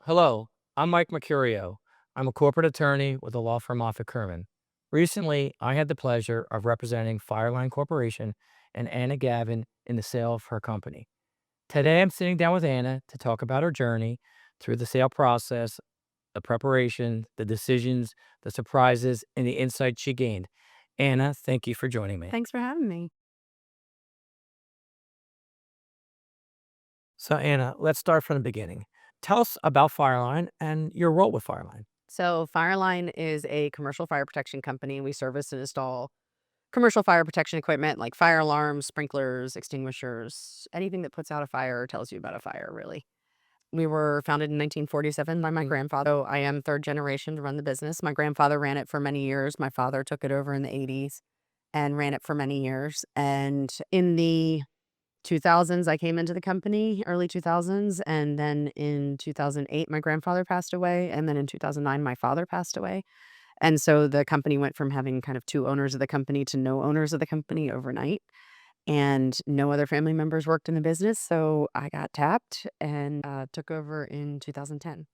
Hello, I'm Mike Mercurio. I'm a corporate attorney with the law firm Offit Kurman. Recently, I had the pleasure of representing Fireline Corporation and Anna Gavin in the sale of her company. Today, I'm sitting down with Anna to talk about her journey through the sale process, the preparation, the decisions, the surprises, and the insights she gained. Anna, thank you for joining me. Thanks for having me. So, Anna, let's start from the beginning. Tell us about Fireline and your role with Fireline. So, Fireline is a commercial fire protection company. We service and install commercial fire protection equipment like fire alarms, sprinklers, extinguishers, anything that puts out a fire or tells you about a fire, really. We were founded in 1947 by my grandfather. So I am third generation to run the business. My grandfather ran it for many years. My father took it over in the 80s and ran it for many years. And in the 2000s, I came into the company, early 2000s, and then in 2008, my grandfather passed away, and then in 2009, my father passed away. And so the company went from having kind of two owners of the company to no owners of the company overnight, and no other family members worked in the business. So I got tapped and took over in 2010,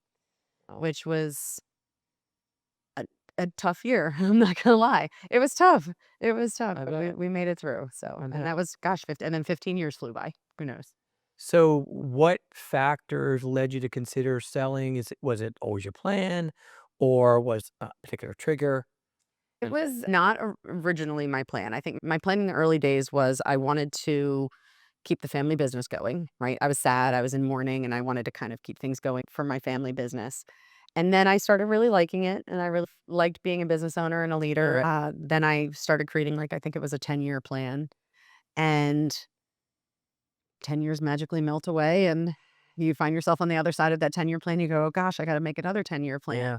which was a, a tough year. I'm not gonna lie, it was tough. It was tough, I but we, bet. we made it through. So, I and bet. that was, gosh, 50, and then 15 years flew by. Who knows? So, what factors led you to consider selling? Was it always your plan, or was a particular trigger? It was not originally my plan. I think my plan in the early days was I wanted to keep the family business going, right? I was sad, I was in mourning, and I wanted to kind of keep things going for my family business. And then I started really liking it, and I really liked being a business owner and a leader. Then I started creating, like, I think it was a 10-year plan, and 10 years magically melt away, and you find yourself on the other side of that 10-year plan. You go, oh gosh, I got to make another 10-year plan. Yeah.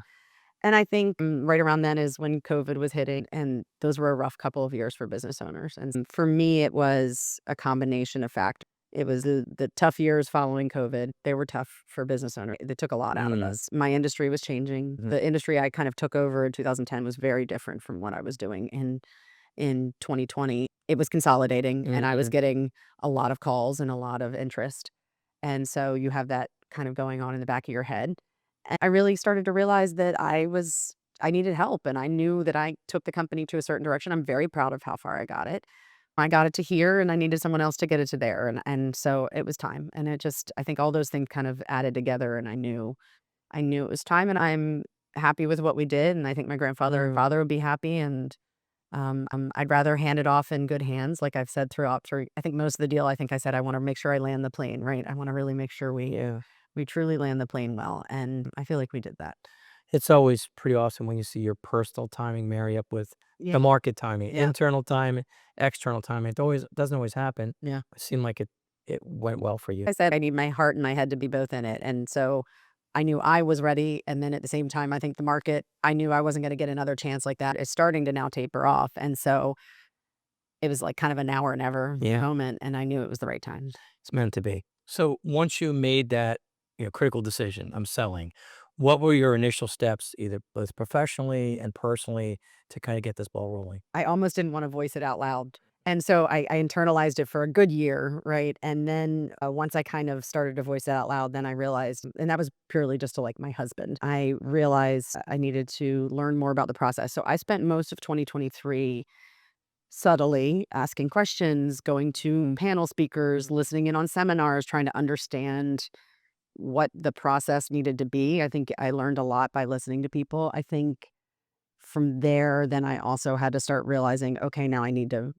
And I think right around then is when COVID was hitting, and those were a rough couple of years for business owners. And for me, it was a combination of factors. It was the tough years following COVID. They were tough for business owners. They took a lot out of us. My industry was changing. Mhm. The industry I kind of took over in 2010 was very different from what I was doing in 2020. It was consolidating, and I was Mhm. getting a lot of calls and a lot of interest. And so you have that kind of going on in the back of your head. And I really started to realize that I needed help, and I knew that I took the company to a certain direction. I'm very proud of how far I got it. I got it to here, and I needed someone else to get it to there. And so it was time. And it just, I think all those things kind of added together, and I knew it was time, and I'm happy with what we did. And I think my grandfather and Mm. father would be happy. And I'd rather hand it off in good hands, like I've said throughout. I think most of the deal, I think I said I want to make sure I land the plane right. I want to really make sure Yeah. we truly land the plane well, and I feel like we did that. It's always pretty awesome when you see your personal timing marry up with Yeah, the market timing, yeah, internal timing, external timing. It doesn't always happen. yeah. It seemed like it went well for you. I said I need my heart and my head to be both in it, and so I knew I was ready. And then at the same time, I think the market, I knew I wasn't going to get another chance like that. It's starting to now taper off, and so it was like kind of a now or never Yeah. moment, and I knew it was the right time. It's meant to be. So once you made that, critical decision, I'm selling, what were your initial steps, either both professionally and personally, to kind of get this ball rolling? I almost didn't wanna voice it out loud. And so I internalized it for a good year, right? And then, once I kind of started to voice it out loud, then I realized, and that was purely just to, like, my husband. I realized I needed to learn more about the process. So I spent most of 2023 subtly asking questions, going to panel speakers, listening in on seminars, trying to understand what the process needed to be. I think I learned a lot by listening to people. I think from there, then I also had to start realizing, okay, now I need to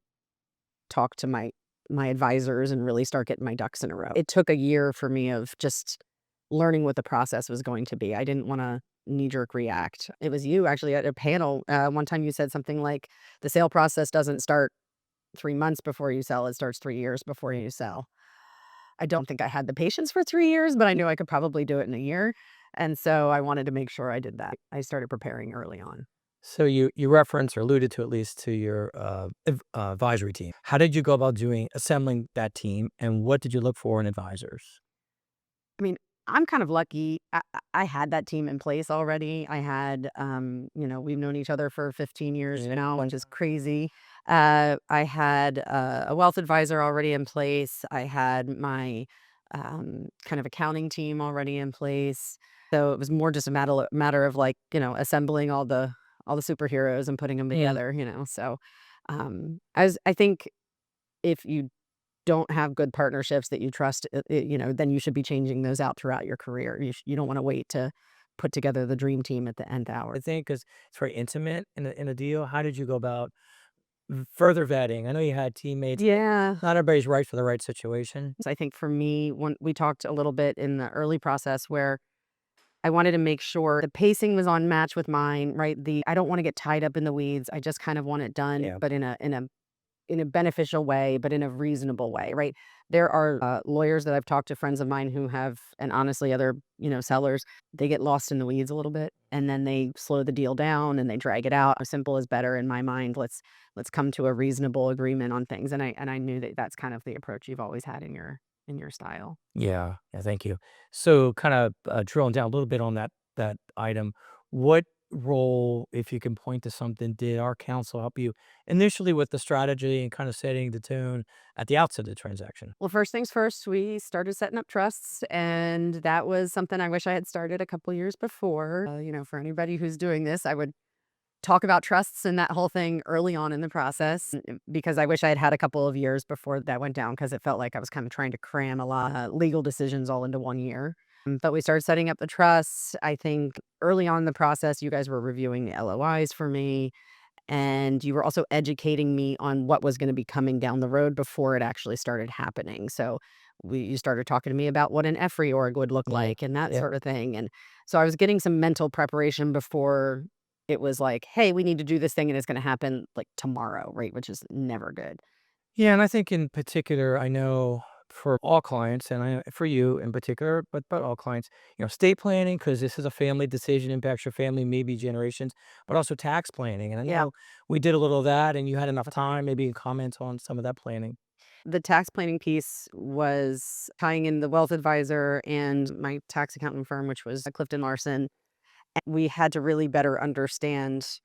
talk to my advisors and really start getting my ducks in a row. It took a year for me of just learning what the process was going to be. I didn't want to knee jerk react. It was you actually at a panel. One time you said something like, the sale process doesn't start 3 months before you sell, it starts 3 years before you sell. I don't think I had the patience for 3 years, but I knew I could probably do it in a year. And so I wanted to make sure I did that. I started preparing early on. So you referenced or alluded to, at least, to your advisory team. How did you go about doing assembling that team, and what did you look for in advisors? I mean, I'm kind of lucky. I had that team in place already. I had, we've known each other for 15 years now, which is crazy. I had a wealth advisor already in place. I had my kind of accounting team already in place. So it was more just a matter of like, assembling all the superheroes and putting them Mm. together, So as I think if you don't have good partnerships that you trust, then you should be changing those out throughout your career. You don't want to wait to put together the dream team at the nth I hour. think 'cause it's very intimate in a deal. How did you go about further vetting? I know you had teammates, but Yeah. not everybody's right for the right situation. So I think for me, when we talked a little bit in the early process where I wanted to make sure the pacing was on match with mine, right? I don't want to get tied up in the weeds. I just kind of want it done, Yeah. but in a beneficial way, but in a reasonable way, right? There are lawyers that I've talked to, friends of mine who have, and honestly, other sellers, they get lost in the weeds a little bit, and then they slow the deal down and they drag it out. Simple is better in my mind. Let's come to a reasonable agreement on things, and I knew that that's kind of the approach you've always had in your style. Yeah. Yeah, thank you. So kinda, drilling down a little bit on that item, what role, if you can point to something, did our counsel help you initially with the strategy and kinda setting the tone at the outset of the transaction? Well, first things first, we started setting up trusts, and that was something I wish I had started a couple years before. For anybody who's doing this, I would talk about trusts and that whole thing early on in the process because I wish I had had a couple of years before that went down because it felt like I was kind of trying to cram a lot of legal decisions all into one year. But we started setting up the trusts. I think early on in the process, you guys were reviewing the LOIs for me. And you were also educating me on what was gonna be coming down the road before it actually started happening. So, you started talking to me about what an EFRI org would look Yeah. like and that Yeah. sort of thing, and so I was getting some mental preparation before it was like, "Hey, we need to do this thing and it's gonna happen, like, tomorrow," right? Which is never good. Yeah, and I think in particular, I know for all clients, and for you in particular, but all clients, estate planning because this is a family decision, impacts your family, maybe generations, but also tax planning. And I Yeah. know we did a little of that, and you had enough time. Maybe you can comment on some of that planning. The tax planning piece was tying in the wealth advisor and my tax accounting firm, which was Clifton Larson. We had to really better understand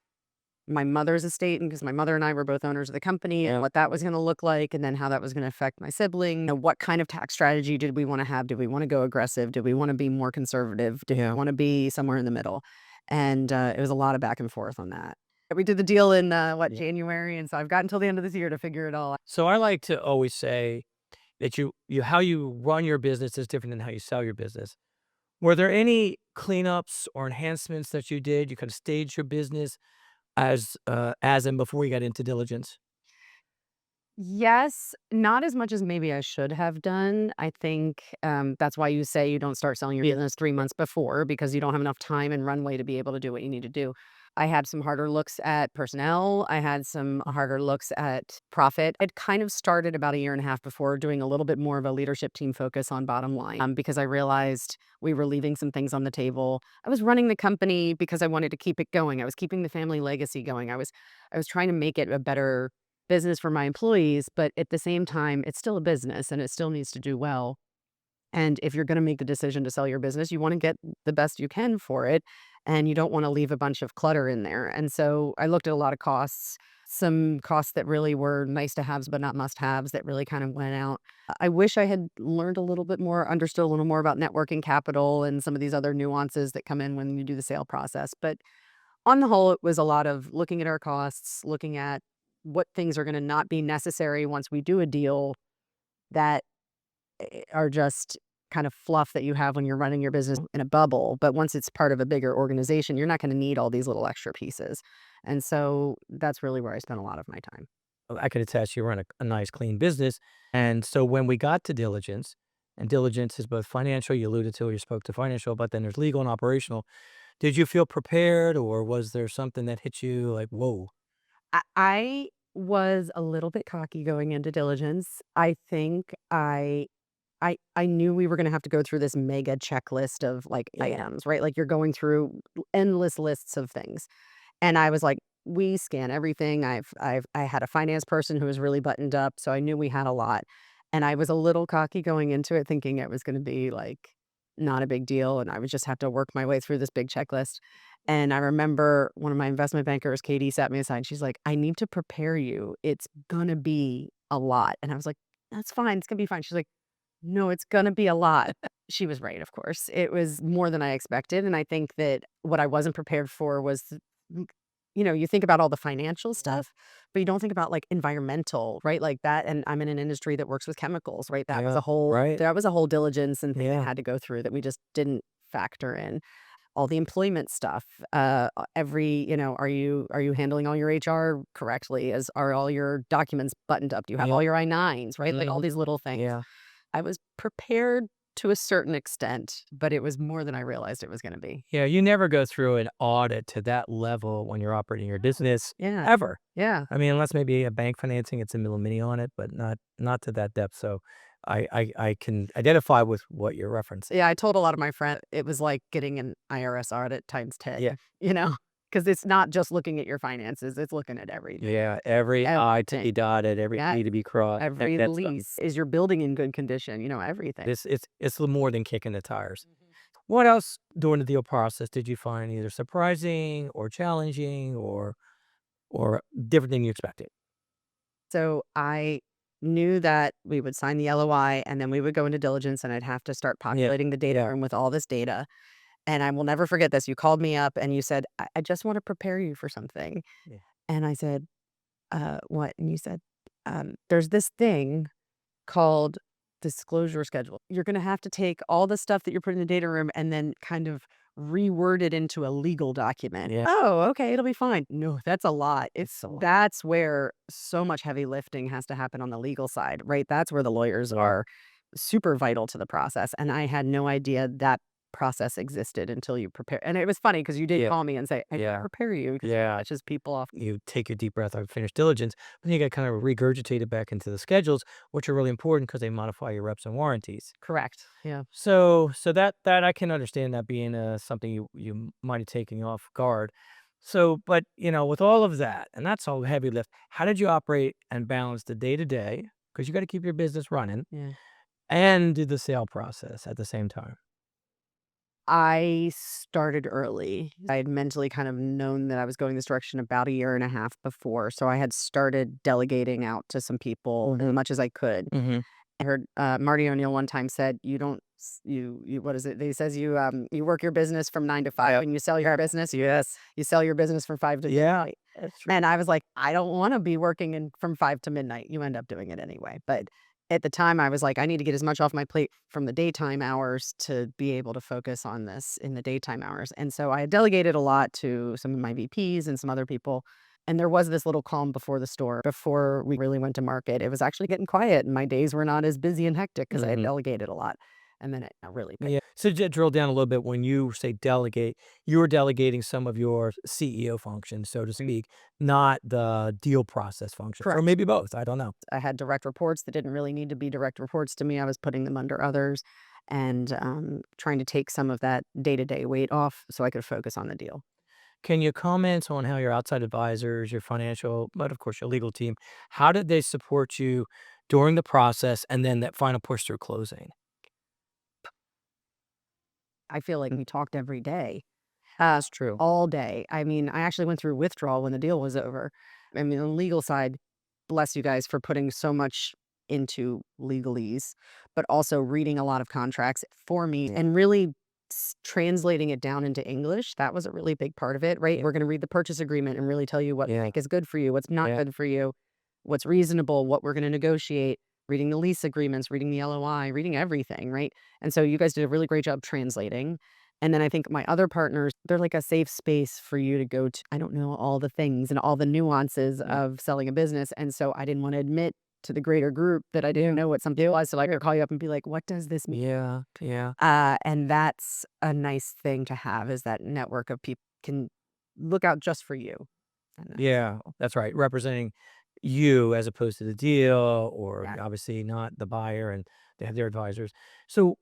my mother's estate, and because my mother and I were both owners of the company, and what that was gonna look like, and then how that was gonna affect my sibling. What kind of tax strategy did we wanna have? Did we wanna go aggressive? Did we wanna be more conservative? Did we Yeah. wanna be somewhere in the middle? And, it was a lot of back and forth on that. We did the deal in, Yeah. January, and so I've got until the end of this year to figure it all out. So I like to always say that you how you run your business is different than how you sell your business. Were there any cleanups or enhancements that you did? You kind of staged your business as and before you got into diligence? Yes, not as much as maybe I should have done. I think, that's why you say you don't start selling your business 3 months before because you don't have enough time and runway to be able to do what you need to do. I had some harder looks at personnel. I had some harder looks at profit. I'd kind of started about a year and a half before doing a little bit more of a leadership team focus on bottom line, because I realized we were leaving some things on the table. I was running the company because I wanted to keep it going. I was keeping the family legacy going. I was trying to make it a better business for my employees, but at the same time, it's still a business and it still needs to do well. And if you're going to make the decision to sell your business, you want to get the best you can for it. And you don't want to leave a bunch of clutter in there. And so I looked at a lot of costs, some costs that really were nice to haves, but not must haves that really kind of went out. I wish I had learned a little bit more, understood a little more about networking capital and some of these other nuances that come in when you do the sale process. But on the whole, it was a lot of looking at our costs, looking at what things are gonna not be necessary once we do a deal that, are just kind of fluff that you have when you're running your business in a bubble, but once it's part of a bigger organization, you're not gonna need all these little extra pieces, and so that's really where I spent a lot of my time. I could attest you run a nice clean business. And so when we got to diligence, and diligence is both financial, you alluded to, you spoke to financial, but then there's legal and operational. Did you feel prepared or was there something that hit you like, whoa? I was a little bit cocky going into diligence. I think I knew we were gonna have to go through this mega checklist of, like, Yeah. items, right? Like, you're going through endless lists of things, and I was like, "We scan everything." I had a finance person who was really buttoned up, so I knew we had a lot, and I was a little cocky going into it thinking it was gonna be, like, not a big deal, and I would just have to work my way through this big checklist, and I remember one of my investment bankers, Katie, sat me aside, she's like, "I need to prepare you. It's gonna be a lot," and I was like, "That's fine. It's gonna be fine." She's like, no, it's gonna be a lot. She was right, of course. It was more than I expected, and I think that what I wasn't prepared for was, m you think about all the financial stuff, but you don't think about, like, environmental, right? Like that, and I'm in an industry that works with chemicals, right? Yeah, right. That was a whole diligence and thing I Yeah. had to go through that we just didn't factor in. All the employment stuff, every are you handling all your HR correctly? Are all your documents buttoned up? Do you have Yeah. all your I-9s, right? Like, all Mhm. these little things. Yeah. I was prepared to a certain extent, but it was more than I realized it was gonna be. Yeah, you never go through an audit to that level when you're operating your No. business, Yeah, ever. yeah. I mean, unless maybe a bank financing, it's a little mini on it, but not to that depth, so I can identify with what you're referencing. Yeah, I told a lot of my friends it was like getting an IRS audit times 10, Yeah. you know, because it's not just looking at your finances, it's looking at Yeah, every I to everything. be dotted, every Yeah, T to be crossed, that every that stuff. lease. Is your building in good condition? Everything. It's little more than kicking the tires. Mhm. What else during the deal process did you find either surprising or challenging or different than you expected? So I knew that we would sign the LOI and then we would go into diligence and I'd have to start Yeah. populating the data Yeah. room with all this data. And I will never forget this. You called me up and you said, I just want to prepare you for something. Yeah. And I said, what? And you said, there's this thing called disclosure schedule. You're going to have to take all the stuff that you're putting in the data room and then kind of reword it into a legal document. Yeah. Oh, okay, it'll be fine. No, that's a lot. It's a lot. That's where so much heavy lifting has to happen on the legal side, right? That's where the lawyers are super vital to the process. And I had no idea that process existed until you prepare. And it was funny because you did Yeah. call me and say, I didn't Yeah. prepare you because it Yeah. catches people off. You take your deep breath, I finish diligence, but then you got kind of regurgitate it back into the schedules, which are really important because they modify your reps and warranties. Correct. Yeah. So that I can understand that being something you might have taken you off guard. So, but with all of that, and that's all heavy lift. How did you operate and balance the day to day? Because you got to keep your business running Yeah. and do the sale process at the same time. I started early. I had mentally kind of known that I was going this direction about a year and a half before, so I had started delegating out to some people as much as I could. Hmm. I heard, Marty O'Neill one time said, "You don't what is it?" He says, you work your business from 9 to 5, and you sell your business Yes. you sell your business from 5 to Yeah. midnight. That's true. And I was like, "I don't wanna be working from 5 to midnight." You end up doing it anyway, but at the time, I was like, "I need to get as much off my plate from the daytime hours to be able to focus on this in the daytime hours." And so I delegated a lot to some of my VPs and some other people, and there was this little calm before the storm, before we really went to market. It was actually getting quiet, and my days were not as busy and hectic because I had Hmm. delegated a lot, and then it really picked. Yeah. So to drill down a little bit, when you say delegate, you're delegating some of your CEO functions, so to speak, not the deal process functions, or Correct. maybe both. I don't know. I had direct reports that didn't really need to be direct reports to me. I was putting them under others and, trying to take some of that day-to-day weight off so I could focus on the deal. Can you comment on how your outside advisors, your financial, but of course your legal team, how did they support you during the process and then that final push through closing? I feel like Mm. we talked every day, That's true. all day. I mean, I actually went through withdrawal when the deal was over. I mean, the legal side, bless you guys for putting so much into legalese, but also reading a lot of contracts for me Yeah. and really translating it down into English. That was a really big part of it, right? Yeah. We're going to read the purchase agreement and really tell you what we Yeah. think is good for you, what's not Yeah. good for you, what's reasonable, what we're going to negotiate, reading the lease agreements, reading the LOI, reading everything, right? And so you guys did a really great job translating. And then I think my other partners, they're like a safe space for you to go to. I don't know all the things and all the nuances Yeah. of selling a business. And so I didn't want to admit to the greater group that I didn't Yeah. know what something was. So I could call you up and be like, what does this mean? Yeah. Yeah. And that's a nice thing to have is that network of people can look out just for you. And Yeah, that's right. Representing you as opposed to the deal, or yeah, obviously not the buyer, and they have their advisors. So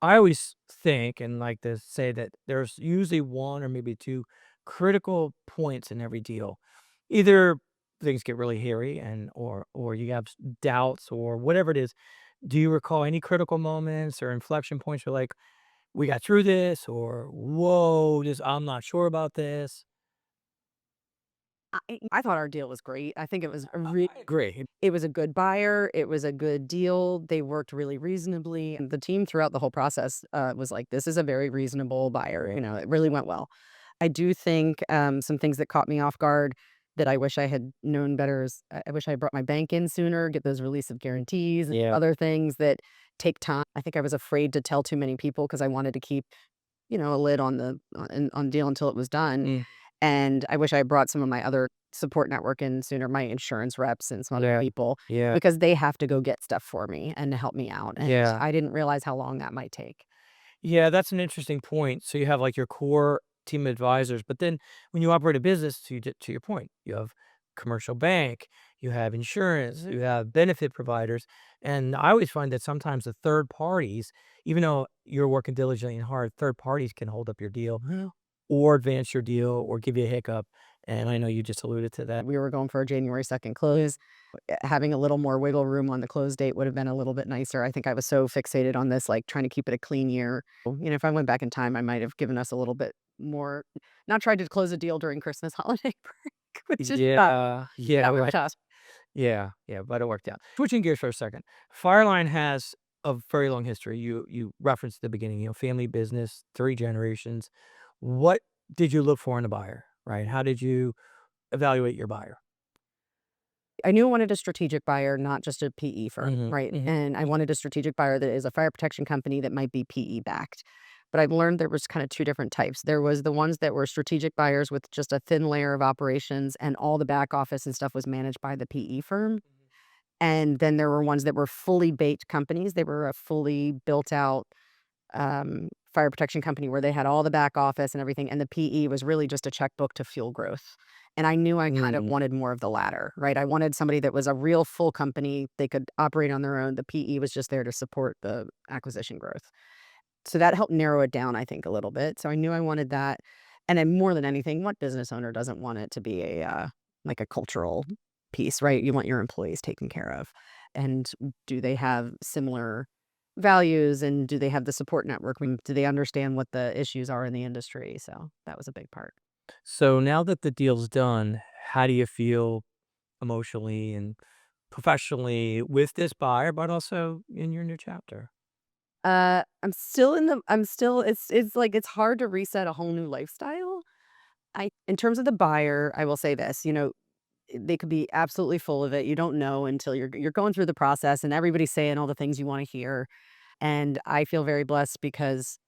I always think and like to say that there's usually one or maybe two critical points in every deal. Either things get really hairy and or you have doubts or whatever it is. Do you recall any critical moments or inflection points where like we got through this or whoa, this I'm not sure about this? I thought our deal was great. I think it was a I agree. it was a good buyer, it was a good deal, they worked really reasonably, and the team throughout the whole process, was like, "This is a very reasonable buyer," it really went well. I do think, some things that caught me off guard that I wish I had known better is I wish I had brought my bank in sooner, get those release of guarantees and Yeah. other things that take time. I think I was afraid to tell too many people because I wanted to keep, a lid on the deal until it was done, Mm. and I wish I had brought some of my other support network in sooner, my insurance reps and some other Yeah. people, Yeah. because they have to go get stuff for me and to help me out, and Yeah. I didn't realize how long that might take. Yeah, that's an interesting point. So you have like your core team advisors, but then when you operate a business, to your point, you have commercial bank, you have insurance, you have benefit providers. And I always find that sometimes the third parties, even though you're working diligently and hard, third parties can hold up your deal or advance your deal or give you a hiccup. And I know you just alluded to that. We were going for a January 2nd close. Having a little more wiggle room on the close date would have been a little bit nicer. I think I was so fixated on this, like, trying to keep it a clean year. If I went back in time, I might have given us a little bit more not tried to close a deal during Christmas holiday break, which is tough. Yeah, yeah, That was right. tough. Yeah, yeah, but it worked out. Switching gears for a second, Fireline has a very long history. You referenced at the beginning, family business, 3 generations. What did you look for in a buyer, right? How did you evaluate your buyer? I knew I wanted a strategic buyer, not just a PE firm, Mhm, right? mhm. And I wanted a strategic buyer that is a fire protection company that might be PE backed. But I've learned there was kind of two different types. There was the ones that were strategic buyers with just a thin layer of operations and all the back office and stuff was managed by the PE firm. And then there were ones that were fully baked companies. They were a fully built out fire protection company where they had all the back office and everything, and the PE was really just a checkbook to fuel growth. And I knew I kind of Mm, wanted more of the latter, right? I wanted somebody that was a real full company. They could operate on their own. The PE was just there to support the acquisition growth. So that helped narrow it down, I think, a little bit. So I knew I wanted that. And then more than anything, what business owner doesn't want it to be like a cultural piece, right? You want your employees taken care of. And do they have similar values and do they have the support network? Do they understand what the issues are in the industry? So that was a big part. so now that the deal's done, how do you feel emotionally and professionally with this buyer, but also in your new chapter? I'm still it's like it's hard to reset a whole new lifestyle. I in terms of the buyer, I will say this, they could be absolutely full of it. You don't know until you're going through the process and everybody's saying all the things you want to hear. And I feel very blessed because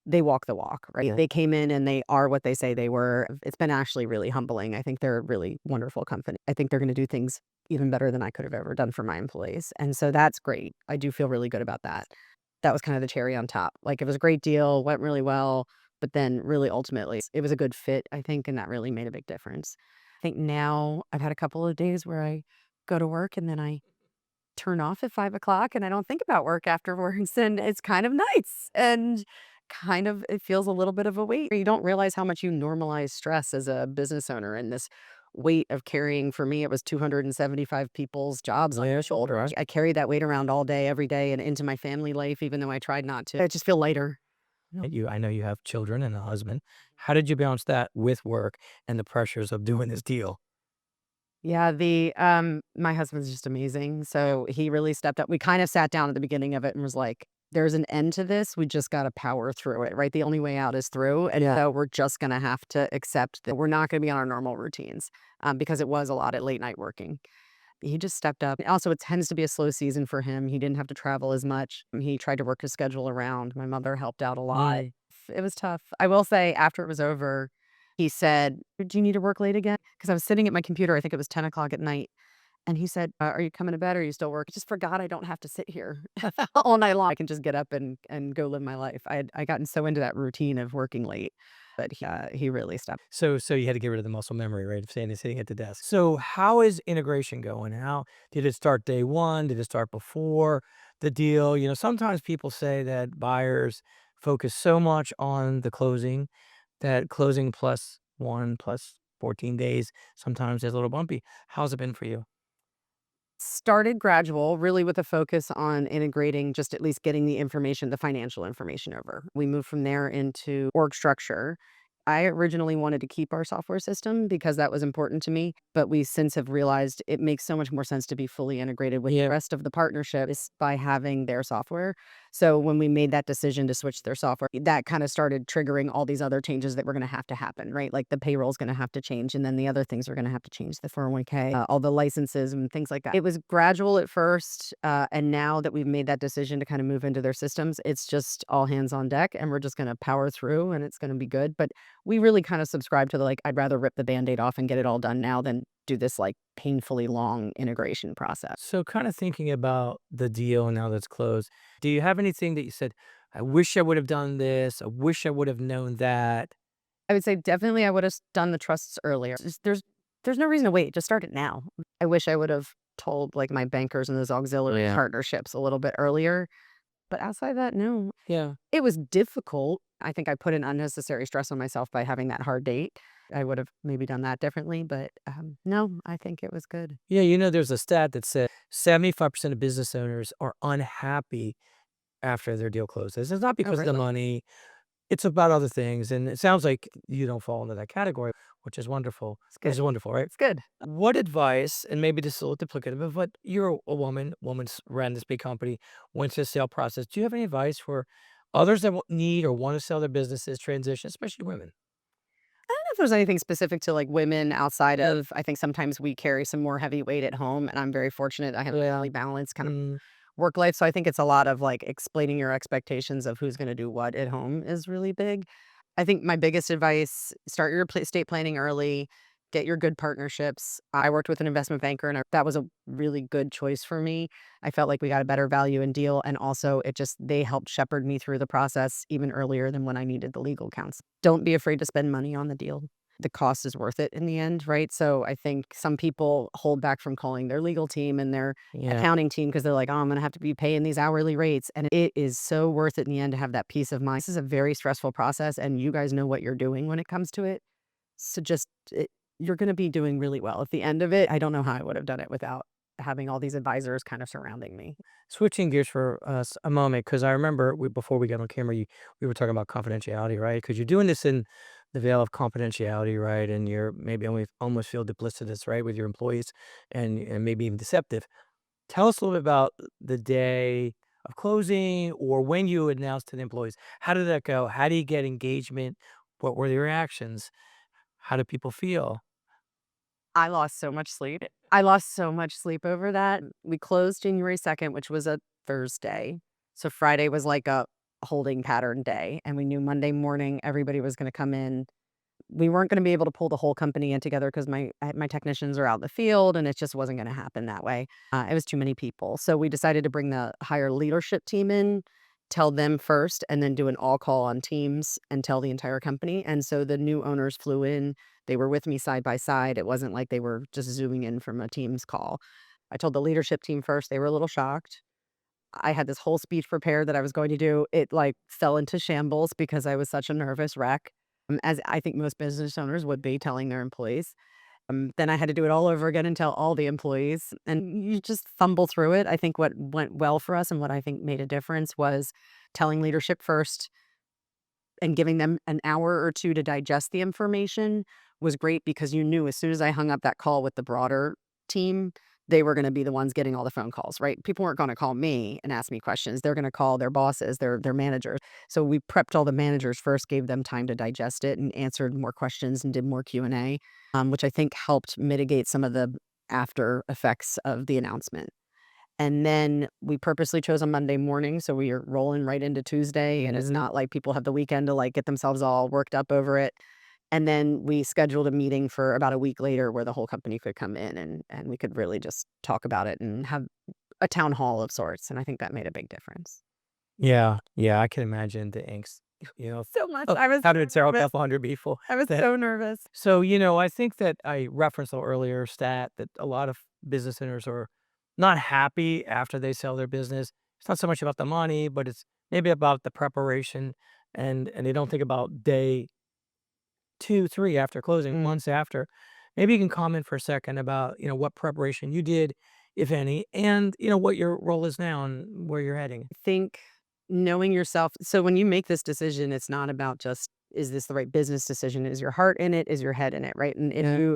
they walk the walk, right? Yeah. They came in and they are what they say they were. It's been actually really humbling. I think they're a really wonderful company. I think they're going to do things even better than I could have ever done for my employees. And so that's great. I do feel really good about that. That was kind of the cherry on top. Like it was a great deal, went really well, but then really ultimately it was a good fit, I think, and that really made a big difference. I think now I've had a couple of days where I go to work and then I turn off at 5 o'clock and I don't think about work afterwards, and it's kind of nice, and kind of it feels a little bit of a weight. You don't realize how much you normalize stress as a business owner and this weight of carrying for me, it was 275 people's jobs on your shoulders. I carried that weight around all day, every day, and into my family life, even though I tried not to. I just feel lighter. Yep. I know you have children and a husband. How did you balance that with work and the pressures of doing this deal? Yeah, my husband's just amazing, so he really stepped up. We kind of sat down at the beginning of it and was like, "There's an end to this, we just gotta power through it, right? The only way out is through, and so we're just gonna have to accept that we're not gonna be on our normal routines," because it was a lot of late night working. He just stepped up. Also, it tends to be a slow season for him. He didn't have to travel as much. He tried to work his schedule around. My mother helped out a lot. It was tough. I will say after it was over, he said, "Do you need to work late again?" Because I was sitting at my computer, I think it was 10 o'clock at night. And he said, "Are you coming to bed or are you still working?" I just forgot I don't have to sit here all night long. I can just get up and go live my life. I gotten so into that routine of working late, but he really stepped. So you had to get rid of the muscle memory, right, of sitting at the desk. So how is integration going? How did it start day one? Did it start before the deal? Sometimes people say that buyers focus so much on the closing that closing plus 1 plus 14 days sometimes is a little bumpy. How's it been for you? Started gradual, really with a focus on integrating, just at least getting the information, the financial information over. We moved from there into org structure. I originally wanted to keep our software system because that was important to me, but we since have realized it makes so much more sense to be fully integrated with the Yeah. rest of the partnership is by having their software. So when we made that decision to switch their software, that kind of started triggering all these other changes that were going to have to happen, right? Like the payroll is going to have to change, and then the other things are going to have to change, the 401k, all the licenses and things like that. It was gradual at first, and now that we've made that decision to kind of move into their systems, it's just all hands on deck, and we're just going to power through, and it's going to be good. But we really kind of subscribe to the, like, I'd rather rip the Band-Aid off and get it all done now than do this, like, painfully long integration process. So kind of thinking about the deal now that's closed, do you have anything that you said, I wish I would have done this, I wish I would have known that? I would say definitely I would've done the trusts earlier. There's no reason to wait, just start it now. I wish I would've told, like, my bankers and those auxiliary Yeah. partnerships a little bit earlier, but outside that, no. Yeah. It was difficult. I think I put an unnecessary stress on myself by having that hard date. I would've maybe done that differently, but, no, I think it was good. Yeah, there's a stat that said 75% of business owners are unhappy after their deal closes. It's not Oh, because of the really? money, it's about other things, and it sounds like you don't fall into that category, which is wonderful. It's Which good. is wonderful, right? It's good. What advice, and maybe this is a little duplicative, but you're a woman, ran this big company, went through the sale process. Do you have any advice for others that need or want to sell their businesses, transition, especially women? I don't know if there's anything specific to, like, women outside of I think sometimes we carry some more heavy weight at home, and I'm very fortunate I have a Yeah. really balanced kind of Mm, work life, so I think it's a lot of, like, explaining your expectations of who's gonna do what at home is really big. I think my biggest advice, start your estate planning early, get your good partnerships. I worked with an investment banker, and that was a really good choice for me. I felt like we got a better value and deal, and also it just they helped shepherd me through the process even earlier than when I needed the legal counsel. Don't be afraid to spend money on the deal. The cost is worth it in the end, right? So I think some people hold back from calling their legal team and their yeah. accounting team because they're like, "Oh, I'm gonna have to be paying these hourly rates," and it is so worth it in the end to have that peace of mind. This is a very stressful process, and you guys know what you're doing when it comes to it. So just you're gonna be doing really well. At the end of it, I don't know how I would have done it without having all these advisors kind of surrounding me. Switching gears for us a moment, because I remember before we got on camera, we were talking about confidentiality, right? Because you're doing this in the veil of confidentiality, right? And you're maybe only almost feel duplicitous, right, with your employees, and maybe even deceptive. Tell us a little bit about the day of closing or when you announced to the employees. How did that go? How do you get engagement? What were the reactions? How do people feel? I lost so much sleep. I lost so much sleep over that. We closed January 2nd, which was a Thursday. So Friday was like a holding pattern day, and we knew Monday morning everybody was gonna come in. We weren't gonna be able to pull the whole company in together because my technicians are out in the field, and it just wasn't gonna happen that way. It was too many people. So we decided to bring the higher leadership team in, tell them first, and then do an all call on Teams and tell the entire company. And so the new owners flew in. They were with me side by side. It wasn't like they were just zooming in from a Teams call. I told the leadership team first. They were a little shocked. I had this whole speech prepared that I was going to do. It, like, fell into shambles because I was such a nervous wreck, as I think most business owners would be telling their employees. Then I had to do it all over again and tell all the employees, and you just fumble through it. I think what went well for us and what I think made a difference was telling leadership first and giving them an hour or 2 to digest the information was great because you knew as soon as I hung up that call with the broader team, they were gonna be the ones getting all the phone calls, right? People weren't gonna call me and ask me questions. They're gonna call their bosses, their managers. So we prepped all the managers first, gave them time to digest it and answered more questions and did more Q&A, which I think helped mitigate some of the after effects of the announcement. And then we purposely chose a Monday morning, so we are rolling right into Tuesday, and it's not like people have the weekend to, like, get themselves all worked up over it. And then we scheduled a meeting for about a week later where the whole company could come in and we could really just talk about it and have a town hall of sorts, and I think that made a big difference. Yeah, yeah, I can imagine the angst, you know, So much. of I was how so to tell a nervous. couple hundred people I was that. so nervous. So, I think that I referenced a little earlier stat that a lot of business owners are not happy after they sell their business. It's not so much about the money, but it's maybe about the preparation, and they don't think about day 2, 3 after closing, Mm. months after. Maybe you can comment for a second about, what preparation you did, if any, and, what your role is now and where you're heading. I think knowing yourself, so when you make this decision, it's not about just is this the right business decision? Is your heart in it? Is your head in it? Right. And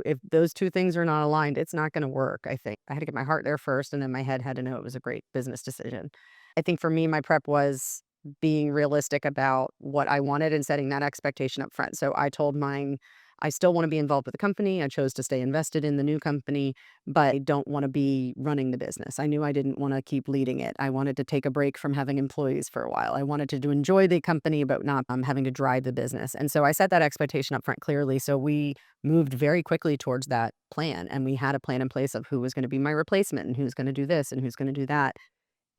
if those two things are not aligned, it's not going to work. I think I had to get my heart there first, and then my head had to know it was a great business decision. I think for me, my prep was being realistic about what I wanted and setting that expectation up front. So I told mine, I still want to be involved with the company. I chose to stay invested in the new company, but I don't want to be running the business. I knew I didn't want to keep leading it. I wanted to take a break from having employees for a while. I wanted to enjoy the company, but not having to drive the business. And so I set that expectation up front clearly. So we moved very quickly towards that plan. And we had a plan in place of who was going to be my replacement and who's going to do this and who's going to do that.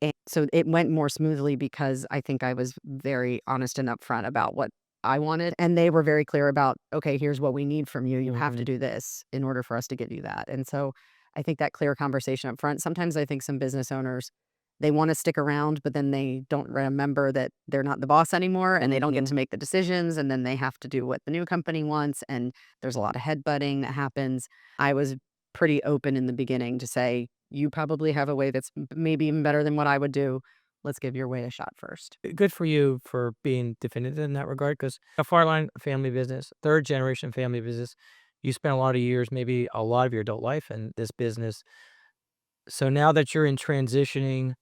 And so it went more smoothly because I think I was very honest and upfront about what I wanted, and they were very clear about, "Okay, here's what we need from you. You have to Mhm. do this in order for us to get you that." And so I think that clear conversation up front, sometimes I think some business owners, they wanna stick around, but then they don't remember that they're not the boss anymore, and they don't get Mhm. to make the decisions, and then they have to do what the new company wants, and there's a lot of headbutting that happens. I was pretty open in the beginning to say, "You probably have a way that's maybe even better than what I would do. Let's give your way a shot first." Good for you for being definitive in that regard, because a Fireline family business, third generation family business, you spent a lot of years, maybe a lot of your adult life in this business. So now that you're in transitioning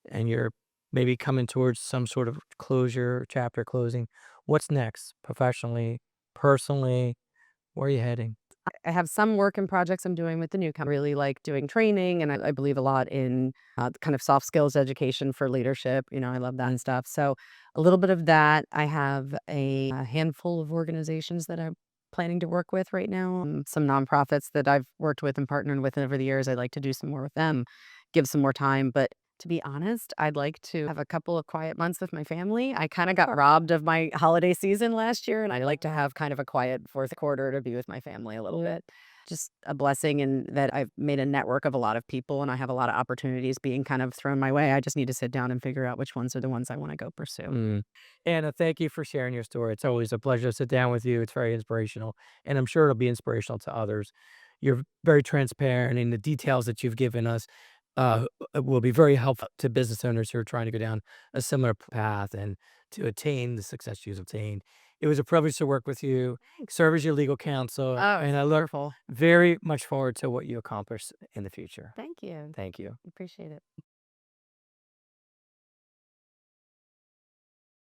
and you're maybe coming towards some sort of closure, chapter closing, what's next professionally, personally? Where are you heading? I have some work and projects I'm doing with the new company. Really like doing training, and I believe a lot in kind of soft skills education for leadership. I love that and stuff. So a little bit of that. I have a handful of organizations that I'm planning to work with right now. Some nonprofits that I've worked with and partnered with over the years. I'd like to do some more with them, give some more time. But to be honest, I'd like to have a couple of quiet months with my family. I kind of got robbed of my holiday season last year, and I like to have kind of a quiet fourth quarter to be with my family a little bit. Just a blessing in that I've made a network of a lot of people and I have a lot of opportunities being kind of thrown my way. I just need to sit down and figure out which ones are the ones I want to go pursue. Mm. Anna, thank you for sharing your story. It's always a pleasure to sit down with you. It's very inspirational, and I'm sure it'll be inspirational to others. You're very transparent, and the details that you've given us will be very helpful to business owners who are trying to go down a similar path and to attain the success you've obtained. It was a privilege to work with you, Thanks. serve as your legal counsel, Oh, and it's I look wonderful. very much forward to what you accomplish in the future. Thank you. Thank you. Appreciate it.